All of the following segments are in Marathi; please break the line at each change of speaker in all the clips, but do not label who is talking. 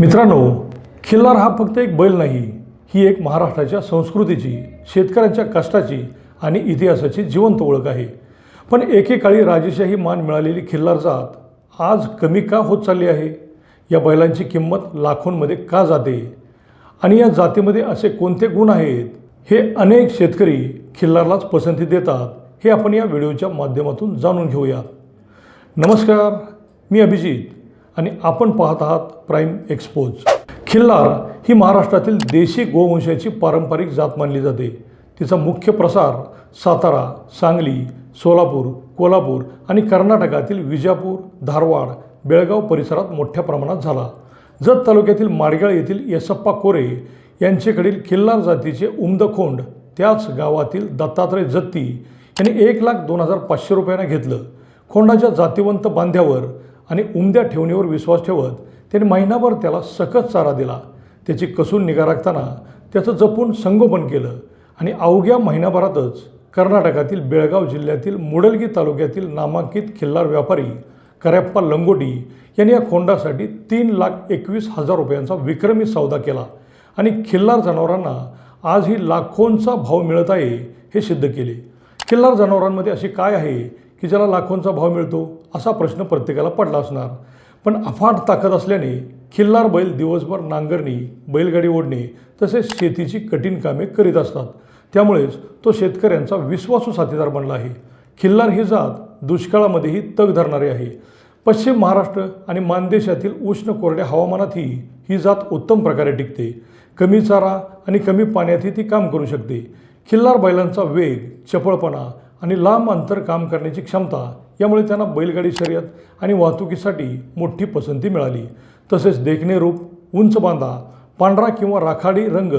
मित्रांनो, खिल्लार हा फक्त एक बैल नाही, ही एक महाराष्ट्राच्या संस्कृतीची, शेतकऱ्यांच्या कष्टाची आणि इतिहासाची जिवंत ओळख आहे। पण एकेकाळी राजेशाही मान मिळालेली खिल्लार जात आज कमी का होत चालली आहे? या बैलांची किंमत लाखोंमध्ये का जाते आणि या जातीमध्ये असे कोणते गुण आहेत हे अनेक शेतकरी खिल्लारलाच पसंती देतात, हे आपण या व्हिडिओच्या माध्यमातून जाणून घेऊया। नमस्कार, मी अभिजित आणि आपण पाहत आहात प्राइम एक्सपोज। खिल्लार ही महाराष्ट्रातील देशी गोवंशाची पारंपरिक जात मानली जाते। तिचा मुख्य प्रसार सातारा, सांगली, सोलापूर, कोल्हापूर आणि कर्नाटकातील विजापूर, धारवाड, बेळगाव परिसरात मोठ्या प्रमाणात झाला। जत तालुक्यातील माडगाळ येथील येसप्पा कोरे यांच्याकडील खिल्लार जातीचे उमदखोंड त्याच गावातील दत्तात्रय जत्ती यांनी 1,02,500 रुपयांना घेतलं। खोंडाच्या जातिवंत बांध्यावर आणि उमद्या ठेवणीवर विश्वास ठेवत त्यांनी महिनाभर त्याला सकस चारा दिला। त्याची कसून निगा राखताना त्याचं जपून संगोपन केलं आणि अवघ्या महिनाभरातच कर्नाटकातील बेळगाव जिल्ह्यातील मुडलगी तालुक्यातील नामांकित खिल्लार व्यापारी करप्पा लंगोटी यांनी या खोंडासाठी 3,21,000 रुपयांचा विक्रमी सौदा केला आणि खिल्लार जनावरांना आजही लाखोंचा भाव मिळत आहे हे सिद्ध केले। खिल्लार जनावरांमध्ये असे काय आहे की ज्याला लाखोंचा भाव मिळतो, असा प्रश्न प्रत्येकाला पडला असणार। पण अफाट ताकद असल्याने खिल्लार बैल दिवसभर नांगरणी, बैलगाडी ओढणे तसेच शेतीची कठीण कामे करीत असतात। त्यामुळेच तो शेतकऱ्यांचा विश्वासू साथीदार बनला आहे। खिल्लार ही जात दुष्काळामध्येही तग धरणारी आहे। पश्चिम महाराष्ट्र आणि मानदेशातील उष्ण कोरड्या हवामानातही ही जात उत्तम प्रकारे टिकते। कमी चारा आणि कमी पाण्यातही ती काम करू शकते। खिल्लार बैलांचा वेग, चपळपणा आणि लांब अंतर काम करण्याची क्षमता यामुळे त्यांना बैलगाडी शर्यत आणि वाहतुकीसाठी मोठी पसंती मिळाली। तसेच देखणे रूप, उंच बांधा, पांढरा किंवा राखाडी रंग,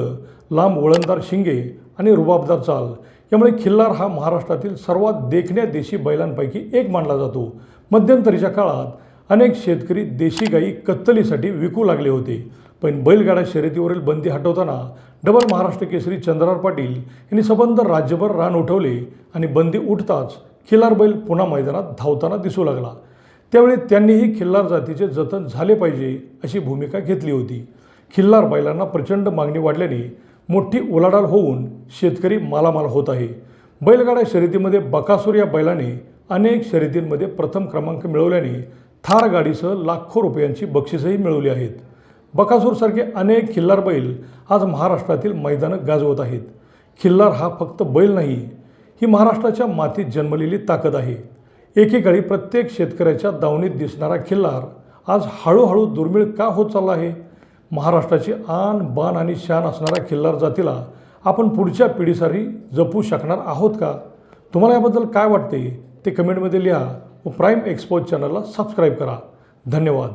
लांब वळणदार शिंगे आणि रुबाबदार चाल यामुळे खिल्लार हा महाराष्ट्रातील सर्वात देखण्या देशी बैलांपैकी एक मानला जातो। मध्यंतरीच्या काळात अनेक शेतकरी देशी गायी कत्तलीसाठी विकू लागले होते, पण बैलगाडा शर्यतीवरील बंदी हटवताना डबल महाराष्ट्र केसरी चंद्रहार पाटील यांनी सबंध राज्यभर रान उठवले आणि बंदी उठताच खिल्लार बैल पुन्हा मैदानात धावताना दिसू लागला। त्यावेळी त्यांनीही खिल्लार जातीचे जतन झाले पाहिजे अशी भूमिका घेतली होती। खिल्लार बैलांना प्रचंड मागणी वाढल्याने मोठी उलाढाल होऊन शेतकरी मालामाल होत आहे। बैलगाडा शर्यतीमध्ये बकासूर या बैलाने अनेक शर्यतींमध्ये प्रथम क्रमांक मिळवल्याने थार गाडीसह लाखो रुपयांची बक्षिसही मिळवली आहेत। बकासूरसारखे अनेक खिल्लार बैल आज महाराष्ट्रातील मैदानं गाजवत आहेत। खिल्लार हा फक्त बैल नाही, ही महाराष्ट्राच्या मातीत जन्मलेली ताकद आहे। एकेकाळी प्रत्येक शेतकऱ्याच्या दावणीत दिसणारा खिल्लार आज हळूहळू दुर्मिळ का होत चालला आहे? महाराष्ट्राची आन बान आणि शान असणाऱ्या खिल्लार जातीला आपण पुढच्या पिढीसाठी जपू शकणार आहोत का? तुम्हाला याबद्दल काय वाटते ते कमेंटमध्ये लिहा व प्राइम एक्सपोज चॅनलला सबस्क्राईब करा। धन्यवाद।